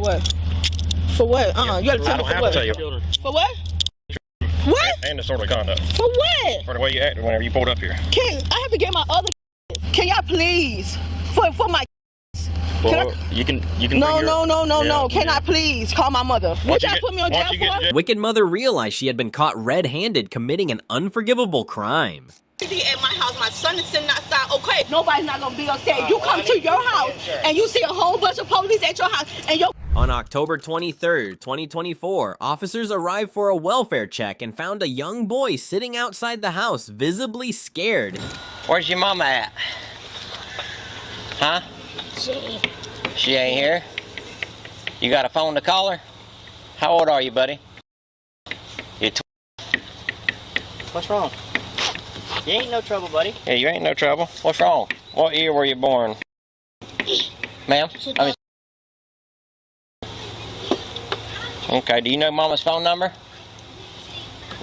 what? For what? You gotta tell me for what? Tell you. For what? What? And disorderly conduct. For what? For the way you acted whenever you pulled up here. I have to get my other. Can y'all please? For my. Well, you can. No. Can I please call my mother? What y'all put me on jail for? Wicked mother realized she had been caught red-handed committing an unforgivable crime. At my house, my son is sitting outside. Okay, nobody's not gonna be upset. You come to your house and you see a whole bunch of police at your house and your. On October 23rd, 2024, officers arrived for a welfare check and found a young boy sitting outside the house, visibly scared. Where's your mama at? Huh? She ain't here? You got a phone to call her? How old are you, buddy? You're What's wrong? You ain't no trouble, buddy. Yeah, you ain't no trouble. What's wrong? What year were you born? Ma'am? Okay, do you know Mama's phone number?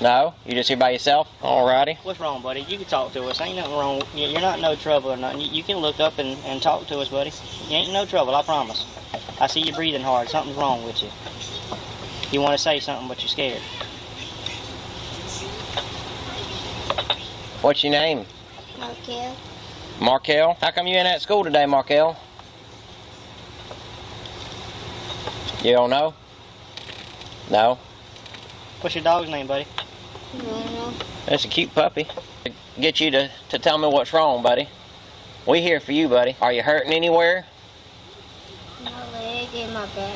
No? You just here by yourself? Alrighty. What's wrong, buddy? You can talk to us. Ain't nothing wrong. You're not in no trouble or nothing. You can look up and talk to us, buddy. You ain't in no trouble, I promise. I see you breathing hard. Something's wrong with you. You want to say something, but you're scared. What's your name? Markel. Markel? How come you ain't at school today, Markel? You don't know? No? What's your dog's name, buddy? No. That's a cute puppy. Get you to tell me what's wrong, buddy. We here for you, buddy. Are you hurting anywhere? My leg and my back.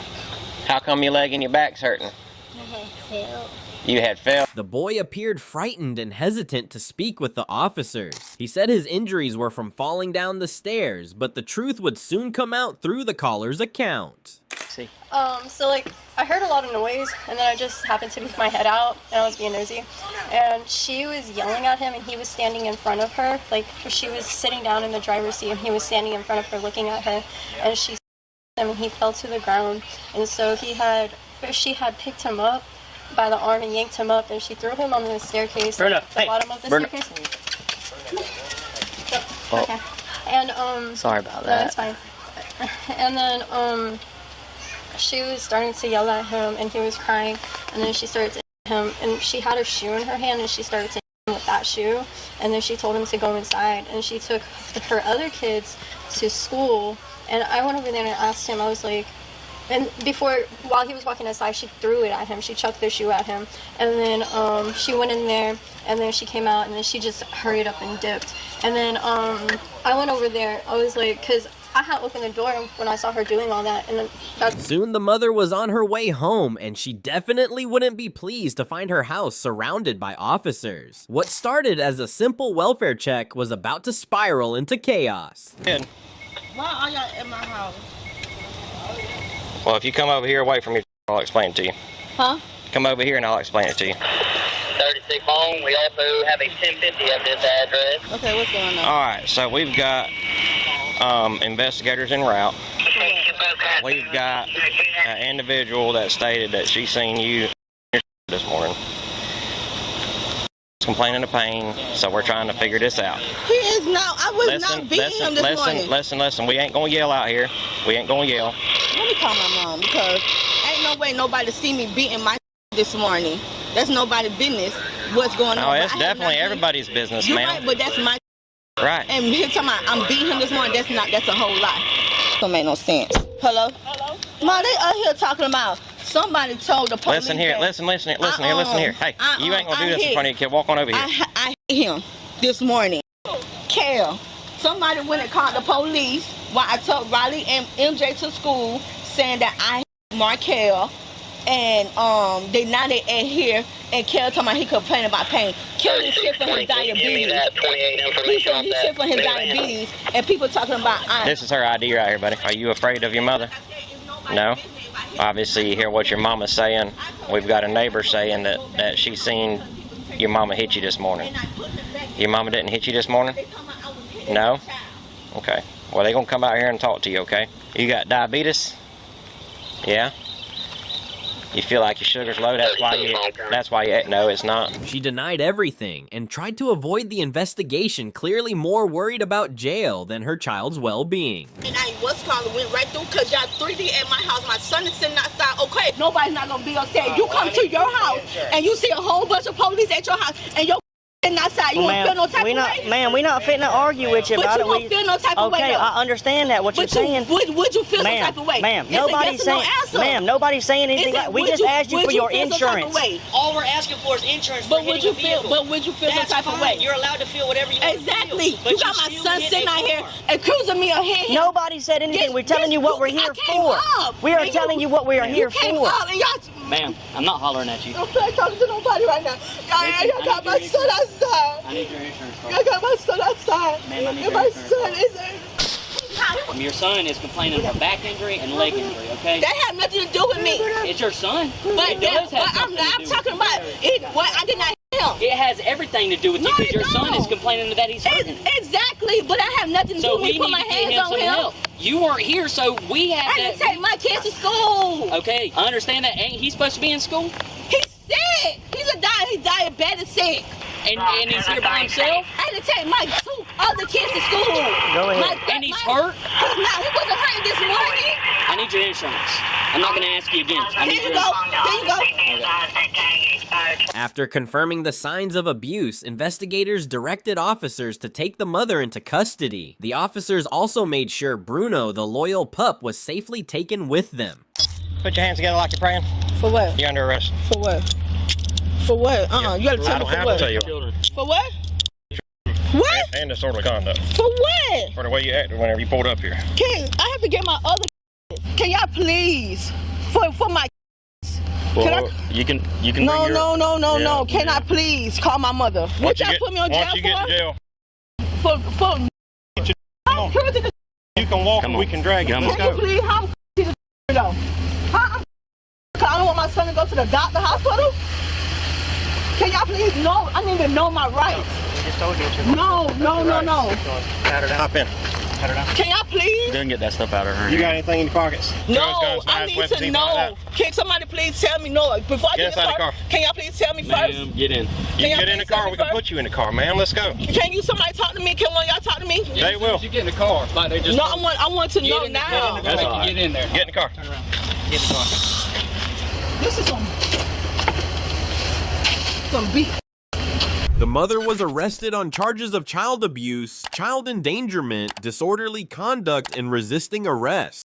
How come your leg and your back's hurting? I had fell. You had fell. The boy appeared frightened and hesitant to speak with the officers. He said his injuries were from falling down the stairs, but the truth would soon come out through the caller's account. See. So like, I heard a lot of noise, and then I just happened to peek my head out, and I was being nosy. And she was yelling at him, and he was standing in front of her. Like, she was sitting down in the driver's seat, and he was standing in front of her looking at her. And she him, and he fell to the ground. And so she had picked him up by the arm and yanked him up, and she threw him on the staircase, Berna, the bottom of the staircase. Okay. And sorry about no, that. it's fine. And then she was starting to yell at him, and he was crying, and then she started to hit him, and she had her shoe in her hand, and she started to hit him with that shoe, and then she told him to go inside, and she took her other kids to school, and I went over there and I asked him, I was like, and while he was walking outside, she threw it at him. She chucked the shoe at him. And then she went in there, and then she came out, and then she just hurried up and dipped. And then I went over there. I was like, because I had opened the door when I saw her doing all that. And then Soon the mother was on her way home, and she definitely wouldn't be pleased to find her house surrounded by officers. What started as a simple welfare check was about to spiral into chaos. Why are y'all at my house? Well, if you come over here, wait for me, I'll explain it to you. Huh? Come over here and I'll explain it to you. 36 Bone. We also have a 1050 at this address. Okay, what's going on? All right, so we've got investigators en route. We've got an individual that stated that she seen you this morning. Complaining of pain, so we're trying to figure this out. He is not. I was not beating him this morning. Listen. We ain't gonna yell out here. We ain't gonna yell. Let me call my mom, because ain't no way nobody see me beating my this morning. That's nobody's business. What's going on? No, it's definitely everybody's business, You're ma'am. right, but that's my Right. And he talking about I'm beating him this morning. That's a whole lie. Don't make no sense. Hello? Hello? Ma, they out here talking about somebody told the police. Listen here. Listen here. Hey, you ain't gonna do this in front of your kid. Walk on over here. I hit him this morning. Cal, somebody went and called the police while I took Riley and MJ to school, saying that I hit Markel, and they at here, and Cal told me he complained about pain. Cal is sick for his diabetes. He's sick for his diabetes, and people talking about This is her ID right here, buddy. Are you afraid of your mother? No? Obviously, you hear what your mama's saying. We've got a neighbor saying that she's seen your mama hit you this morning. Your mama didn't hit you this morning? No? Okay. Well, they're going to come out here and talk to you, okay? You got diabetes? Yeah? You feel like your sugar's low, that's why you, no, it's not. She denied everything and tried to avoid the investigation, clearly more worried about jail than her child's well-being. And I went right through because y'all 3D at my house. My son is sitting outside. Okay, nobody's not gonna be upset. You come to your house and you see a whole bunch of police at your house and your sitting outside. You won't feel no type of way? Ma'am, we not fitting to argue with you about it. But you won't feel no type of way. Okay, I understand that, what you're saying. Would you feel some type of way? Ma'am, nobody's saying anything like, we just asked you for your insurance. All we're asking for is insurance for hitting a vehicle. But would you feel some type of way? You're allowed to feel whatever you want to feel. Exactly. You got my son sitting out here accusing me of hitting him. Nobody said anything. We're telling you what we're here for. We are telling you what we are here for. Ma'am, I'm not hollering at you. I'm not talking to nobody right now. Y'all got my son outside. I need your insurance card. Y'all got my son outside. Ma'am, I need And your my insurance son is Your son is complaining of back injury and leg injury, okay? That had nothing to do with me. It's your son. But I'm talking about it. I did not hit him. It has everything to do with you because your son is complaining that he's hurting. Exactly, but I have nothing to do with me. Put my hands on him. Help. You weren't here, so we have I didn't take my kids to school. Okay, I understand that. Ain't he supposed to be in school? He's sick. He's diabetic sick. And he's here by himself? I had to take my 2 other kids to school. Go ahead. And he's hurt? He wasn't hurting this morning. I need your insurance. I'm not going to ask you again. I need There you go. After confirming the signs of abuse, investigators directed officers to take the mother into custody. The officers also made sure Bruno, the loyal pup, was safely taken with them. Put your hands together like you're praying. For what? You're under arrest. For what? For what? You gotta tell me for what? you. For what? What? And disorderly conduct. For what? For the way you acted whenever you pulled up here. I have to get my other kids. Can y'all please? For my kids. Well, you can No. Yeah. Can I please call my mother? What y'all put me on jail once you get to jail, for? you can walk and we can drag you. Let's go. Please, how though? I don't want my son to go to the doctor hospital. Can y'all please? No, I need to know my rights. Just told you. No. Hop in. Can y'all please? Didn't get that stuff out of her. You got anything in your pockets? No, I need to know. Can somebody please tell me? No, before I get in the car, can y'all please tell me first? Ma'am, get in. You can get in the car. We can put you in the car, man. Let's go. Can somebody talk to me? Can one of y'all talk to me? They will. You get in the car. Like they just No, I want to know now. That's all right. Get in there. Get in the car. Turn around. Get in the car. This is some beef. The mother was arrested on charges of child abuse, child endangerment, disorderly conduct, and resisting arrest.